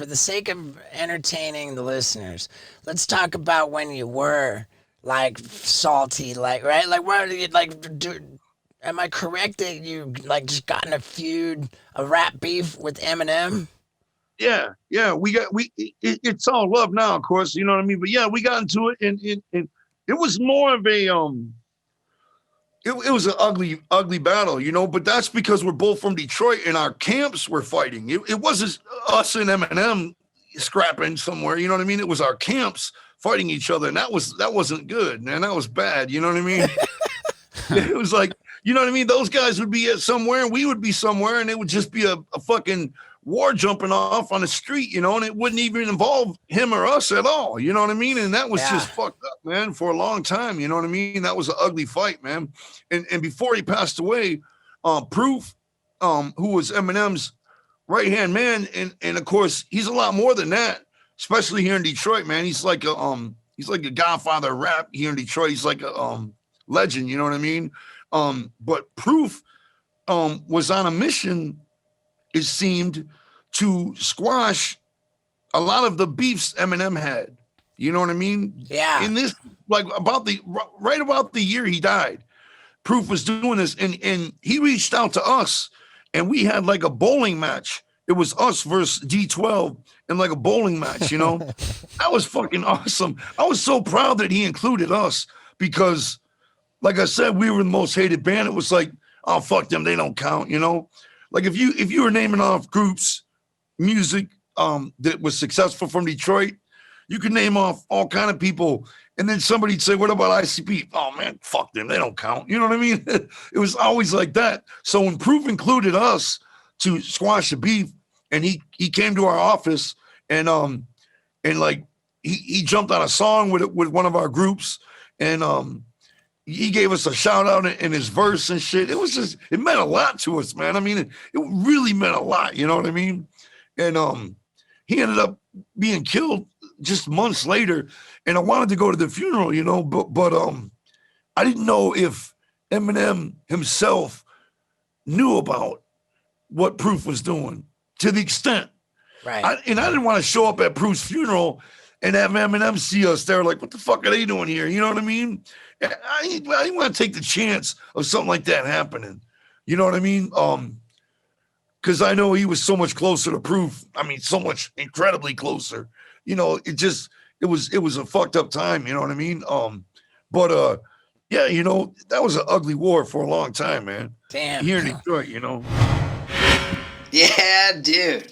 for the sake of entertaining the listeners, let's talk about when you were like salty, like right, like where do you like? Am I correct that you like just got in a feud, a rap beef with Eminem? Yeah. It's all love now, of course. You know what I mean. But yeah, we got into it, and it was more of a It was an ugly battle, you know. But that's because we're both from Detroit, and our camps were fighting. It wasn't us and Eminem scrapping somewhere. You know what I mean? It was our camps fighting each other, and that wasn't good, man. That was bad. You know what I mean? It was like, you know what I mean? Those guys would be at somewhere and we would be somewhere, and it would just be a fucking war jumping off on the street, you know, and it wouldn't even involve him or us at all. You know what I mean? And that was Yeah. just fucked up, man, for a long time. You know what I mean? That was an ugly fight, man. And before he passed away, Proof, who was Eminem's right hand man, and of course he's a lot more than that, especially here in Detroit, man. He's like a godfather of rap here in Detroit. He's like a legend, you know what I mean? But Proof was on a mission, it seemed, to squash a lot of the beefs Eminem had. You know what I mean? Yeah. In this, like right about the year he died, Proof was doing this, and he reached out to us, and we had like a bowling match. It was us versus D12 in like a bowling match, you know? That was fucking awesome. I was so proud that he included us because, like I said, we were the most hated band. It was like, oh, fuck them, they don't count, you know? Like if you were naming off groups, music that was successful from Detroit, you could name off all kind of people, and then somebody'd say, "What about ICP?" Oh man, fuck them, they don't count. You know what I mean? It was always like that. So when Proof included us to squash the beef, and he came to our office, and like he jumped on a song with one of our groups, and he gave us a shout out in his verse and shit. It was just, it meant a lot to us, man. I mean, it really meant a lot. You know what I mean? And he ended up being killed just months later. And I wanted to go to the funeral, you know, but I didn't know if Eminem himself knew about what Proof was doing to the extent. Right. And I didn't want to show up at Proof's funeral and have Eminem see us there, like, what the fuck are they doing here? You know what I mean? I didn't want to take the chance of something like that happening. You know what I mean? Because I know he was so much closer to Proof. I mean, so much incredibly closer. You know, it was a fucked up time. You know what I mean? But yeah, you know, that was an ugly war for a long time, man. Damn. Here in Detroit, you know. Yeah, dude.